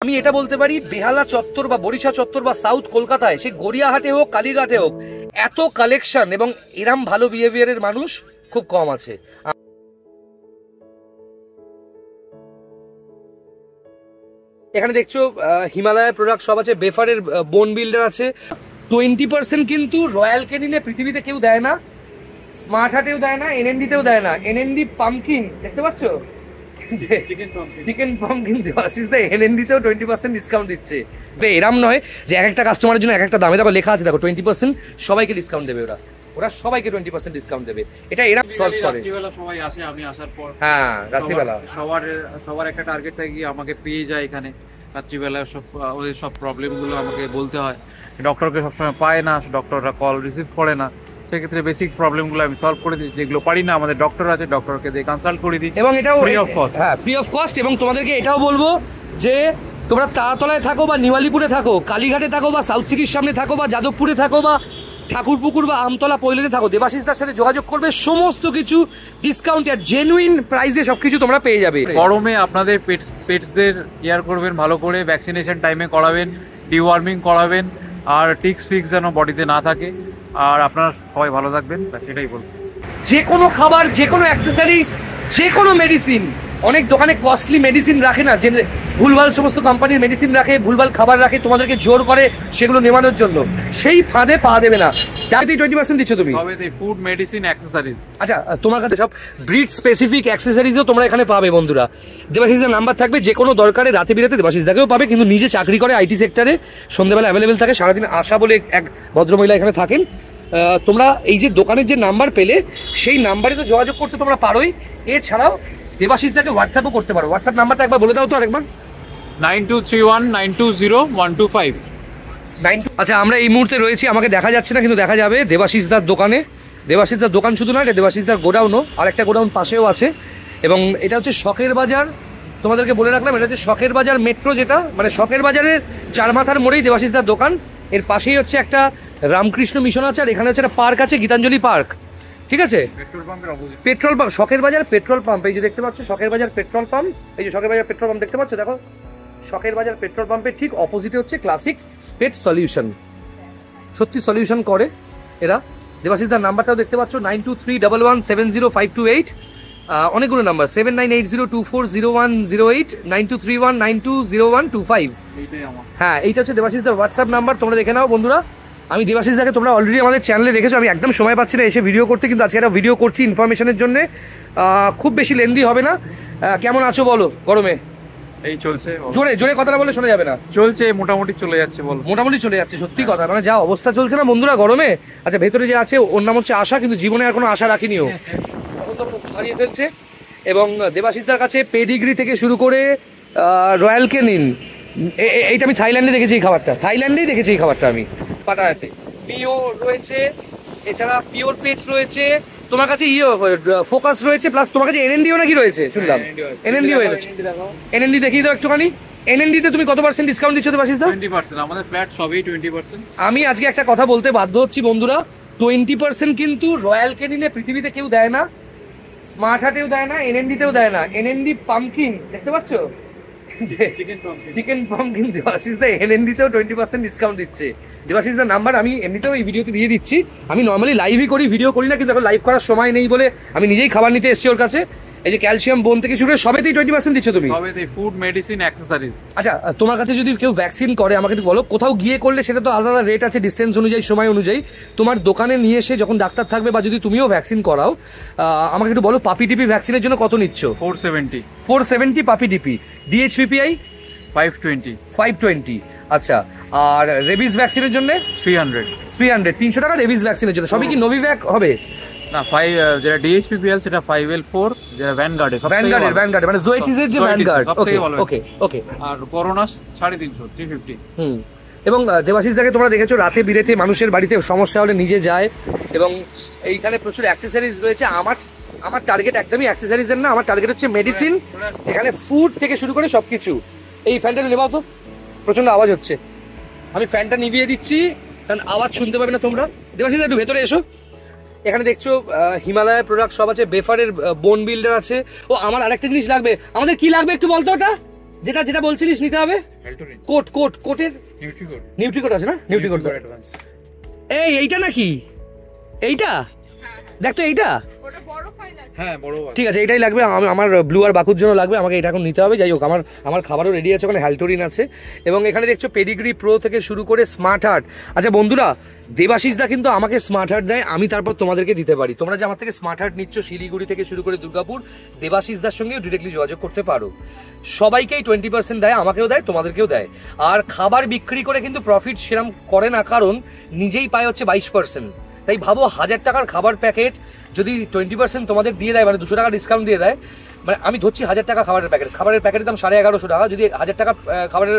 আমি এটা বলতে পারি, বেহালা চত্বর বা বরিশা চত্বর বা সাউথ কলকাতায়, সে গড়িয়াহাটে হোক কালীঘাটে হোক, এত কালেকশন এবং এরম ভালো বিহেভিয়ারের মানুষ খুব কম আছে। এখানে দেখছো হিমালয়ের প্রোডাক্ট সব আছে, বেফারের বোন বিল্ডার আছে। 20% কিন্তু রয়্যাল ক্যানিনে পৃথিবীতে কেউ দেয় না, স্মার্ট হার্টেও দেয় না, এনএনডিতেও দেয় না। এনএনডি পাম্পকিন দেখতে পাচ্ছ, চিকেন পাম্পকিন দেওয়াশিস দা এনএনডিতেও 20% ডিসকাউন্ট দিচ্ছে। এরম নয় যে এক একটা কাস্টমারের জন্য এক একটা দামে, দেখো লেখা আছে, দেখো 20% সবাইকে ডিসকাউন্ট দেবে ওরা, ওরা সবাইকে 20% ডিসকাউন্ট দেবে। এটা এরা সলভ করে। রাত্রিবেলা সবাই আসে, আমি আসার পর হ্যাঁ রাত্রিবেলা সবার একটা টার্গেট থাকে কি আমাকে পেয়ে যায় এখানে রাত্রিবেলা, সব ওদের সব প্রবলেমগুলো আমাকে বলতে হয়। ডক্টরকে সবসময় পায় না, ডক্টররা কল রিসিভ করে না, সেক্ষেত্রে বেসিক প্রবলেমগুলো আমি সলভ করে দিই। যেগুলো পারি না আমাদের ডক্টর আছে, ডক্টরকে দিয়ে কনসাল্ট করে দিই, এবং এটাও ফ্রি অফ কস্ট। হ্যাঁ ফ্রি অফ কস্ট। এবং তোমাদেরকে এটাও বলবো যে তোমরা তারাতলায় থাকো বা নিওয়ালিপুরে থাকো, কালীঘাটে থাকো বা সাউথ সিটির সামনে থাকো বা যাদবপুরে থাকো বা ঠাকুরপুকুর বা আমতলা পৈলেতে থাকো, দেবাশিসদার সাথে যোগাযোগ করবে, সমস্ত কিছু ডিসকাউন্ট আর জেনুইন প্রাইসে সবকিছু তোমরা পেয়ে যাবে। গরমে আপনাদের পেটসদের কেয়ার করবেন ভালো করে, ভ্যাকসিনেশন টাইমে করাবেন, ডিওয়ার্মিং করাবেন, আর টিক্স ফিক্স যেন বডিতে না থাকে, আর আপনারা সবাই ভালো থাকবেন, সেটাই বলবো। যে কোনো খাবার, যে কোনো অ্যাক্সেসরিজ, যে কোনো মেডিসিন, অনেক দোকানে কস্টলি মেডিসিন রাখে না, যে ভুলভাল সমস্ত কোম্পানির মেডিসিন রাখে, ভুলভাল খাবার রাখে, তোমাদেরকে জোর করে সেগুলো নেওয়ানোর জন্য, সেই ফাঁদে পা দেবে না। ডাইরেক্টলি 20% দিচ্ছ তুমি। Food, medicine, accessories. আচ্ছা, তোমার কাছে সব ব্রিড স্পেসিফিক অ্যাক্সেসরিজও তোমরা এখানে পাবে বন্ধুরা। দেবাশিসদার নাম্বার থাকবে, যে কোনো দরকারে রাতে বিরাতে দেবাশিসদাকেও পাবে, কিন্তু নিজে চাকরি করে আইটি সেক্টরে, সন্ধ্যাবেলা অ্যাভেলেবেল থাকে, সারাদিন আশা বলে এক ভদ্রমহিলা এখানে থাকেন। তোমরা এই যে দোকানের যে নাম্বার পেলে, সেই নাম্বারে তো যোগাযোগ করতে তোমরা পারোই, এছাড়াও দেবাশিসদাকে হোয়াটসঅ্যাপও করতে পারো। হোয়াটসঅ্যাপ নাম্বারটা একবার বলে দাও তো আরেকবার। 9231920125। আচ্ছা, আমরা এই মুহূর্তে রয়েছি, আমাকে দেখা যাচ্ছে না কিন্তু দেখা যাবে দেবাশিসদার দোকানে। দেবাশিসদার দোকান শুধু নয়, এটা দেবাশিসদার গোডাউনও, আর একটা গোডাউন পাশেও আছে। এবং এটা হচ্ছে শখের বাজার, তোমাদেরকে বলে রাখলাম, এটা হচ্ছে শখের বাজার মেট্রো, যেটা মানে শখের বাজারের চার মাথার মোড়েই দেবাশিসদার দোকান। এর পাশেই হচ্ছে একটা রামকৃষ্ণ মিশন আছে, আর এখানে হচ্ছে একটা পার্ক আছে, গীতাঞ্জলি পার্ক, ঠিক আছে? পেট্রোল পাম্প, শখের বাজার পেট্রোল পাম্প, এই যে দেখতে পাচ্ছ শখের বাজার পেট্রোল পাম্প, এই যে শখের বাজার পেট্রোল পাম্প দেখতে পাচ্ছ, দেখো শখের বাজার পেট্রোল পাম্পের ঠিক অপোজিটে হচ্ছে ক্লাসিক পেট সলিউশন। সত্যি সলিউশন করে এরা। দেবাশিসদার নাম্বারটাও দেখতে পাচ্ছ, 9231170528। অনেকগুলো নাম্বার, 7980240108, 9231920125। হ্যাঁ, এইটা হচ্ছে দেবাশিসদার হোয়াটসঅ্যাপ নাম্বার, তোমরা দেখে নাও বন্ধুরা। আমি দেবাশিসদাকে তোমরা অলরেডি আমাদের চ্যানেলে দেখেছো, আমি একদম সময় পাচ্ছি না এসে ভিডিও করতে, কিন্তু আজকে একটা ভিডিও করছি ইনফরমেশনের জন্য, খুব বেশি লেন্দি হবে না। কেমন আছো বলো গরমে? এই চলছে, জোরে জোরে কথাটা বলে শোনা যাবে না। চলছে, মোটামুটি চলে যাচ্ছে। বল, মোটামুটি চলে যাচ্ছে, সত্যি কথা, মানে যা অবস্থা চলছে না বন্ধুরা গরমে। আচ্ছা, ভেতরে যে আছে ওর নাম হচ্ছে আশা, কিন্তু জীবনে আর কোনো আশা রাখিনি, ও হারিয়ে ফেলছে। এবং দেবাশিসদার কাছে পেডিগ্রি থেকে শুরু করে রয়্যাল ক্যানিন, এইটা আমি থাইল্যান্ডে দেখেছি, এই খাবারটা থাইল্যান্ডেই দেখেছি, এই খাবারটা আমি পাটায়াতে। পিও রয়েছে, এছাড়া পিওর পেট রয়েছে, তোমার কাছে ফোকাস রয়েছে, প্লাস তোমার কাছে এনএনডিও নাকি রয়েছে শুনলাম। এনএনডিও রয়েছে, এনএনডি দেখিয়ে দাও একটুখানি। এনএনডিতে তুমি কত % ডিসকাউন্ট দিচ্ছ দেবাশিসদা? 20%। আমাদের ফ্ল্যাট সবই 20%। আমি আজকে একটা কথা বলতে বাধ্য হচ্ছি বন্ধুরা, 20% কিন্তু রয়্যাল ক্যানিনে পৃথিবীতে কেউ দেয় না, স্মার্ট হার্টেও দেয় না, এনএনডিতেও দেয় না। এনএনডি পাম্পকিন দেখতে পাচ্ছ, চিকেন পাম্পকিন দেবাশিসদা এনএনডিতেও 20% ডিসকাউন্ট দিচ্ছে। দেবাশিসদার নাম্বার আমি এমনিতেও এই ভিডিওতে দিয়ে দিচ্ছি। আমি নর্মালি লাইভই করি, ভিডিও করি না, কিন্তু এখন লাইভ করার সময় নেই বলে আমি নিজেই খাবার নিতে এসেছি ওর কাছে। এই যে ক্যালসিয়াম বোন থেকে শুরু করে সবেতেই 20% দিচ্ছ তুমি। সবেতেই, ফুড, মেডিসিন, অ্যাক্সেসরিজ। আচ্ছা, তোমার কাছে যদি কেউ ভ্যাকসিন করে আমাকে একটু বলো, কোথাও গিয়ে করলে সেটা তো আলাদা রেট আছে, ডিস্টেন্স অনুযায়ী, সময় অনুযায়ী। তোমার দোকানে নিয়ে এসে যখন ডাক্তার থাকবে বা যদি তুমিও ভ্যাকসিন করাও, আমাকে একটু বলো পাপি ডিপি ভ্যাকসিনের জন্য কত নিচ্ছ? 470 পাপি ডিপি। ডিএইচপিপিআই 520। আচ্ছা, আর রেবিস ভ্যাকসিনের জন্য 300 300 টাকা রেবিস ভ্যাকসিনের জন্য। সবই কি নোভিভ্যাক হবে? না, যেটা ডিএইচপিপিএল সেটা 5L4, যেটা ভ্যানগার্ডের মানে জোয়েটিসের যে ভ্যানগার্ড। ওকে। আর করোনা 350 এবং দেবাশিসদাকে তোমরা দেখেছো রাতে বিরেতে মানুষের বাড়িতে সমস্যা হলে নিজে যায়, এবং এইখানে প্রচুর অ্যাক্সেসরিজ রয়েছে। আমার টার্গেট একদমই অ্যাক্সেসরিজের না, আমার টার্গেট হচ্ছে মেডিসিন, এখানে ফুড থেকে শুরু করে সবকিছু। এই ফ্যানটা নেবাও তো, প্রচন্ড আওয়াজ হচ্ছে, আমি ফ্যানটা নিভিয়ে দিচ্ছি কারণ আওয়াজ শুনতে পাবে না তোমরা। দেবাশিসদা একটু ভেতরে এসো। এখানে দেখছো হিমালয়ের প্রোডাক্ট সব আছে, বেফারের বোন বিল্ডার আছে। ও আমার আরেকটা জিনিস লাগবে, আমাদের কি লাগবে একটু বলতো? ওটা যেটা যেটা বলছিলিস নিতে হবে কোটের নিউট্রিকোট আছে না? নিউট্রিকোট এইটা নাকি? এইটা দেখ তো, এইটা ঠিক আছে, এটাই লাগবে আমার ব্লু আর বাকুর জন্য লাগবে, আমাকে এটা এখন নিতে হবে। যাই হোক, আমার খাবারও রেডি আছে, ওখানে হ্যালটোরিন আছে এবং এখানে দেখছো পেডিগ্রি প্রো থেকে শুরু করে স্মার্ট হার্ট। আচ্ছা বন্ধুরা, দেবাশিস দা কিন্তু আমাকে স্মার্ট হার্ট দেয়, আমি তারপর তোমাদেরকে দিতে পারি। তোমরা যে আমার থেকে স্মার্ট হার্ট নিচ্ছ শিলিগুড়ি থেকে শুরু করে দুর্গাপুর, দেবাশিস দার সঙ্গেও ডিরেক্টলি যোগাযোগ করতে পারো। সবাইকেই 20% দেয়, আমাকেও দেয়, তোমাদেরকেও দেয়। আর খাবার বিক্রি করে কিন্তু প্রফিট সেরকম করে না, কারণ নিজেই পায় হচ্ছে 22%। তাই ভাবো 1000 টাকার খাবার প্যাকেট যদি 20% তোমাদের দিয়ে দেয়, মানে 200 টাকা ডিসকাউন্ট দিয়ে দেয়, মানে আমি ধরছি 1000 টাকা খাবারের প্যাকেটের দাম 1150 টাকা, যদি 1000 টাকা খাবারের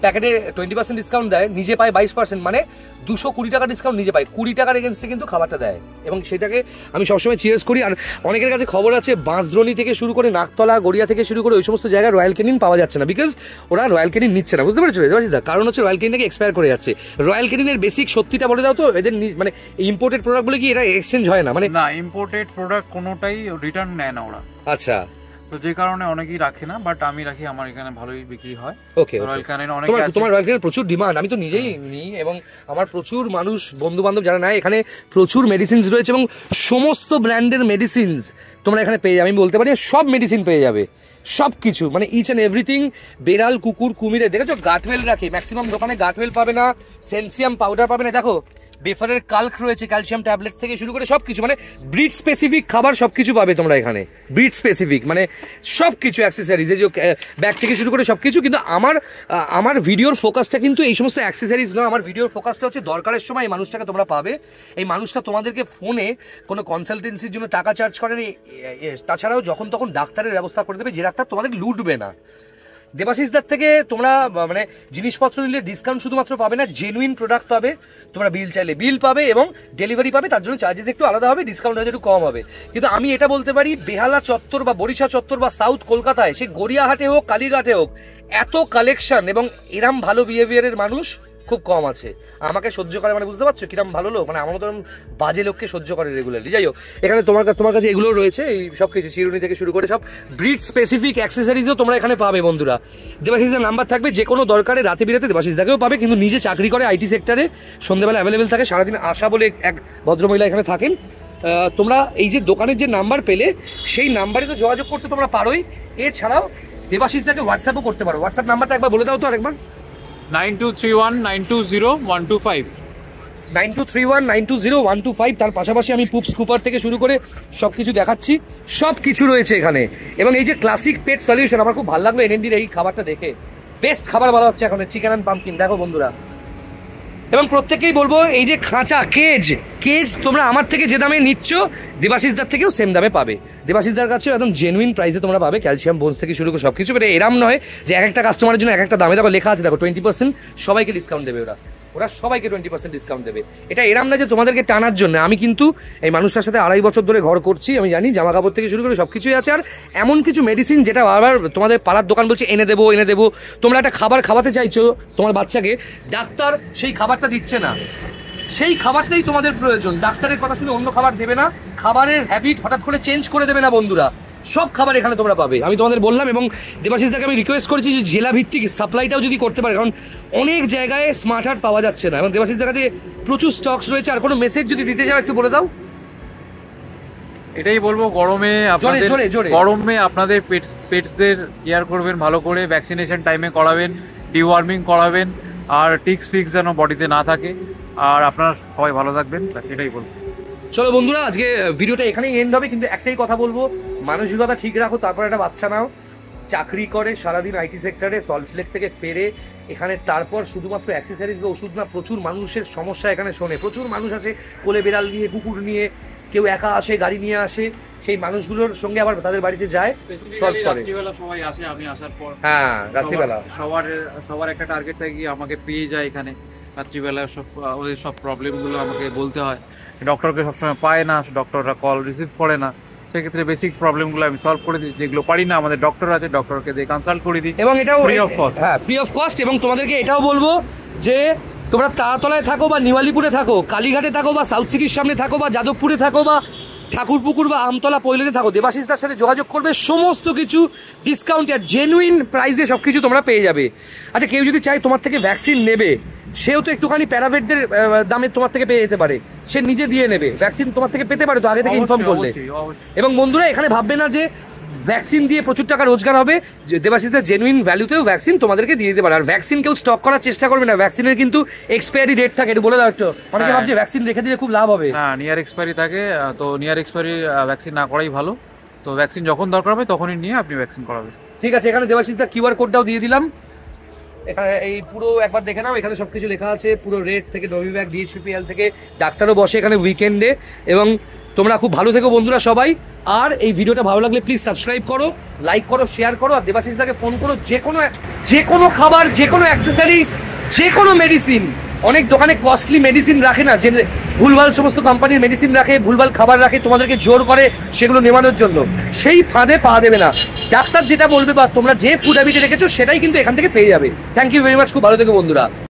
প্যাকেটে 20% ডিসকাউন্ট দেয়, নিজে পায় 22%, মানে 220 টাকা ডিসকাউন্ট নিজে পায়, 20 টাকার এগেনস্টে কিন্তু খাবারটা দেয় এবং সেটাকে আমি সবসময় চিয়ার্স করি। আর অনেকের কাছে খবর আছে বাঁশদ্রোণী থেকে শুরু করে নাকতলা, গড়িয়া থেকে শুরু করে ওই সমস্ত জায়গায় রয়্যাল ক্যানিন পাওয়া যাচ্ছে না, বিকজ ওরা রয়্যাল ক্যানিন নিচ্ছে না, বুঝতে পেরেছো দেবাশিস দা? কারণ হচ্ছে রয়্যাল ক্যানিনটাকে এক্সপায়ার করে যাচ্ছে। রয়্যাল ক্যানিনের বেসিক সত্যিটা বলে দাও তো, এদের মানে ইম্পোর্টেড প্রোডাক্ট বলে কি এটা এক্সচেঞ্জ হয় না? মানে না, ইম্পোর্টেড প্রোডাক্ট কোনোটাই রিটার্ন নেয় না ওরা। আচ্ছা, তো যে কারণে অনেকেই রাখে না, বাট আমি রাখি, আমার এখানে ভালোই বিক্রি হয়। ওকে, রয়্যাল ক্যানিন অনেক, তোমার রয়্যাল ক্যানিনের প্রচুর ডিমান্ড, আমি তো নিজেই নিই এবং আমার প্রচুর মানুষ বন্ধু বান্ধব যারা নেয়। এখানে প্রচুর মেডিসিনস রয়েছে এবং সমস্ত ব্র্যান্ডের মেডিসিনস তোমরা এখানে পেয়ে যাবে। আমি বলতে পারি সব মেডিসিন পেয়ে যাবে, সব কিছু, মানে ইচ অ্যান্ড এভরিথিং। বেড়াল, কুকুর, কুমিরে দেখেছো গাটওয়েল রাখে, ম্যাক্সিমাম দোকানে গাটওয়েল পাবে না, সেনসিয়াম পাউডার পাবে না। দেখো বেফারের কাল্ক রয়েছে, ক্যালসিয়াম ট্যাবলেট থেকে শুরু করে সবকিছু, মানে ব্রিড স্পেসিফিক খাবার সবকিছু পাবে তোমরা এখানে, ব্রিড স্পেসিফিক মানে সবকিছু, অ্যাক্সেসরিজ, এই যে ব্যাগ থেকে শুরু করে সবকিছু। কিন্তু আমার ভিডিওর ফোকাসটা কিন্তু এই সমস্ত অ্যাক্সেসরিজ নয়, আমার ভিডিওর ফোকাসটা হচ্ছে দরকারের সময় এই মানুষটাকে তোমরা পাবে। এই মানুষটা তোমাদেরকে ফোনে কোনো কনসালটেন্সির জন্য টাকা চার্জ করেন, তাছাড়াও যখন তখন ডাক্তারের ব্যবস্থা করে দেবে, যে ডাক্তার তোমাদের লুটবে না। দেবাশিস দার থেকে তোমরা মানে জিনিসপত্র নিলে ডিসকাউন্ট শুধুমাত্র পাবে না, জেনুইন প্রোডাক্ট পাবে, তোমরা বিল চাইলে বিল পাবে এবং ডেলিভারি পাবে, তার জন্য চার্জেস একটু আলাদা হবে, ডিসকাউন্ট হয়তো একটু কম হবে। কিন্তু আমি এটা বলতে পারি, বেহালা চত্বর বা বরিশা চত্বর বা সাউথ কলকাতায়, সে গড়িয়াহাটে হোক, কালীঘাটে হোক, এত কালেকশন এবং এরম ভালো বিহেভিয়ারের মানুষ খুব কম আছে। আমাকে সহ্য করে, মানে বুঝতে পারছো কিরম ভালো লোক, মানে আমার মতো বাজে লোককে সহ্য করে রেগুলারলি। যাই হোক, এখানে তোমার কাছে এগুলো রয়েছে, এই সব কিছু চিরুনি থেকে শুরু করে সব ব্রিড স্পেসিফিক অ্যাক্সেসরিজও তোমরা এখানে পাবে বন্ধুরা। দেবাশিসদার নাম্বার থাকবে, যে কোনো দরকারে রাতে বিরাতে দেবাশিসদাকেও পাবে, কিন্তু নিজে চাকরি করে আইটি সেক্টরে, সন্ধ্যাবেলা অ্যাভেলেবেল থাকে, সারাদিন আশা বলে এক ভদ্রমহিলা এখানে থাকেন। তোমরা এই যে দোকানের যে নাম্বার পেলে, সেই নাম্বারে তো যোগাযোগ করতে তোমরা পারোই, এছাড়াও দেবাশিসদাকে হোয়াটসঅ্যাপও করতে পারো। হোয়াটসঅ্যাপ নাম্বারটা একবার বলে দাও তো আরেকবার। 9231920125 9231920125। তার পাশাপাশি আমি পুপস কুপার থেকে শুরু করে সব কিছু দেখাচ্ছি, সব কিছু রয়েছে এখানে। এবং এই যে ক্লাসিক পেট সলিউশন, আমার খুব ভালো লাগলো এনএনডির এই খাবারটা দেখে, বেস্ট খাবার বলা হচ্ছে এখন চিকেন অ্যান্ড পাম্পকিন। দেখো বন্ধুরা, এবং প্রত্যেককেই বলবো, এই যে খাঁচা কেজ তোমরা আমার থেকে যে দামে নিচ্ছ, দেবাশিসদার থেকেও সেম দামে পাবে। দেবাশিসদার কাছেও একদম জেনুইন প্রাইসে তোমরা পাবে, ক্যালসিয়াম বোনস থেকে শুরু করে সব কিছু। এটা এরম নয় যে এক একটা কাস্টমারের জন্য এক একটা দামে, দেখো লেখা আছে, দেখো 20% সবাইকে ডিসকাউন্ট দেবে ওরা সবাইকে 20% ডিসকাউন্ট দেবে। এটা এরম না যে তোমাদেরকে টানার জন্য। আমি কিন্তু এই মানুষটার সাথে 2.5 বছর ধরে ঘর করছি, আমি জানি জামা কাপড় থেকে শুরু করে সব কিছুই আছে। আর এমন কিছু মেডিসিন যেটা বারবার তোমাদের পাড়ার দোকান বলছে এনে দেবো, তোমরা একটা খাবার খাওয়াতে চাইছো তোমার বাচ্চাকে, ডাক্তার সেই খাবারটা দিচ্ছে না, সেই খাবারটাই তোমাদের প্রয়োজন। ডাক্তারের কথা শুনে অন্য খাবার দেবে না, খাবারের হ্যাবিট হঠাৎ করে চেঞ্জ করে দেবে না বন্ধুরা। সব খাবার এখানে তোমরা পাবে, আমি তোমাদের বললাম। এবং দেবাশিসদাকে আমি রিকোয়েস্ট করেছি যে জেলা ভিত্তিক সাপ্লাইটাও যদি করতে পারে, কারণ অনেক জায়গায় স্মার্ট হার্ট পাওয়া যাচ্ছে না এবং দেবাশিসদার কাছে প্রচুর স্টকস রয়েছে। আর কোনো মেসেজ যদি দিতে চাও একটু বলে দাও। এটাই বলবো, গরমে আপনাদের পেটসদের কেয়ার করবেন ভালো করে, ভ্যাকসিনেশন টাইমে করাবেন, ডিওয়ার্মিং করাবেন, আর টিক্স ফিক্স যেন বডিতে না থাকে, আর আপনারা সবাই ভালো থাকবেন, সেটাই বলবো। চলো বন্ধুরা, আজকে ভিডিওটা এখানেই এন্ড হবে, কিন্তু একটাই কথা বলবো, মানসিকতা ঠিক রাখো, তারপর একটা বাচ্চা নাও। চাকরি করে সারাদিন আইটি সেক্টরে, সল্টলেক থেকে ফেরে এখানে, তারপর শুধুমাত্র অ্যাক্সেসরিজ বা ওষুধ না, প্রচুর মানুষের সমস্যা এখানে শোনে। প্রচুর মানুষ আসে কোলে বেড়াল নিয়ে, কুকুর নিয়ে, কেউ একা আসে, গাড়ি নিয়ে আসে, সেই মানুষগুলোর সঙ্গে আবার তাদের বাড়িতে যায়, সলভ করে। রাত্রিবেলা সবাই আসে, আমি আসার পর, হ্যাঁ রাত্রিবেলা সবার একটা টার্গেট থাকে, আমাকে পেয়ে যায় এখানে রাত্রিবেলা, ওদের সব প্রবলেমগুলো আমাকে বলতে হয়। ডক্টরকে সবসময় পায় না, ডক্টররা কল রিসিভ করে না, সেক্ষেত্রে বেসিক প্রবলেমগুলো আমি সলভ করে দিই। যেগুলো পারি না, আমাদের ডক্টর আছে, ডক্টরকে দিয়ে কনসাল্ট করে দিই, এবং এটাও ফ্রি অফ কস্ট। হ্যাঁ, ফ্রি অফ কস্ট। এবং তোমাদেরকে এটাও বলবো যে তোমরা তারাতলায় থাকো বা নিওয়ালিপুরে থাকো, কালীঘাটে থাকো বা সাউথ সিটির সামনে থাকো বা যাদবপুরে থাকো বা ঠাকুরপুকুর বা আমতলা পৈলেতে থাকো, দেবাশিসদার সাথে যোগাযোগ করবে, সমস্ত কিছু ডিসকাউন্ট আর জেনুইন প্রাইসে সব কিছু তোমরা পেয়ে যাবে। আচ্ছা, কেউ যদি চায় তোমার থেকে ভ্যাকসিন নেবে, সেও তো একটুখানি প্যারাভেটদের দামে তোমার থেকে পেয়ে যেতে পারে, সে নিজে দিয়ে নেবে ভ্যাকসিন, তোমার থেকে পেতে পারে তো আগে থেকে ইনফর্ম করলে। এবং বন্ধুরা এখানে ভাববে না যে ভ্যাকসিন দিয়ে প্রচুর টাকা রোজগার হবে, দেবাশিসদার জেনুইন ভ্যালুতেও ভ্যাকসিন তোমাদেরকে দিয়ে দিতে পারে। আর ভ্যাকসিন কেউ স্টক করার চেষ্টা করবে না, ভ্যাকসিনের কিন্তু এক্সপায়ারি ডেট থাকে, এটা বলে দাও একটু। অনেকে ভাবছে ভ্যাকসিন রেখে দিলে খুব লাভ হবে। হ্যাঁ, নিয়ার এক্সপায়ারি থাকে, তো নিয়ার এক্সপায়ারি ভ্যাকসিন না করাই ভালো। তো ভ্যাকসিন যখন দরকার হবে তখনই নিয়ে আপনি ভ্যাকসিন করাবেন। ঠিক আছে, এখানে দেবাশিসদার কিউআর কোডটাও দিয়ে দিলাম, এখানে এই পুরো একবার দেখে নাও, এখানে সবকিছু লেখা আছে, পুরো রেট থেকে নভিভ্যাক, ডিএইচপিপিএল থেকে, ডাক্তারও বসে এখানে উইকেন্ডে। এবং তোমরা খুব ভালো থেকো বন্ধুরা সবাই। আর এই ভিডিওটা ভালো লাগলে প্লিজ সাবস্ক্রাইব করো, লাইক করো, শেয়ার করো। আর দেবাশিসদাকে ফোন করো, যে কোনো খাবার, যে কোনো অ্যাক্সেসরিজ, যে কোনো মেডিসিন। অনেক দোকানে কস্টলি মেডিসিন রাখে না, যে ভুলভাল সমস্ত কোম্পানির মেডিসিন রাখে, ভুলভাল খাবার রাখে, তোমাদেরকে জোর করে সেগুলো নেওয়ানোর জন্য। সেই ফাঁদে পা দেবে না, ডাক্তার যেটা বলবে বা তোমরা যে ফুড হ্যাবিটে রেখেছো সেটাই কিন্তু এখান থেকে পেয়ে যাবে। থ্যাংক ইউ ভেরি মাচ, খুব ভালো থেকো বন্ধুরা।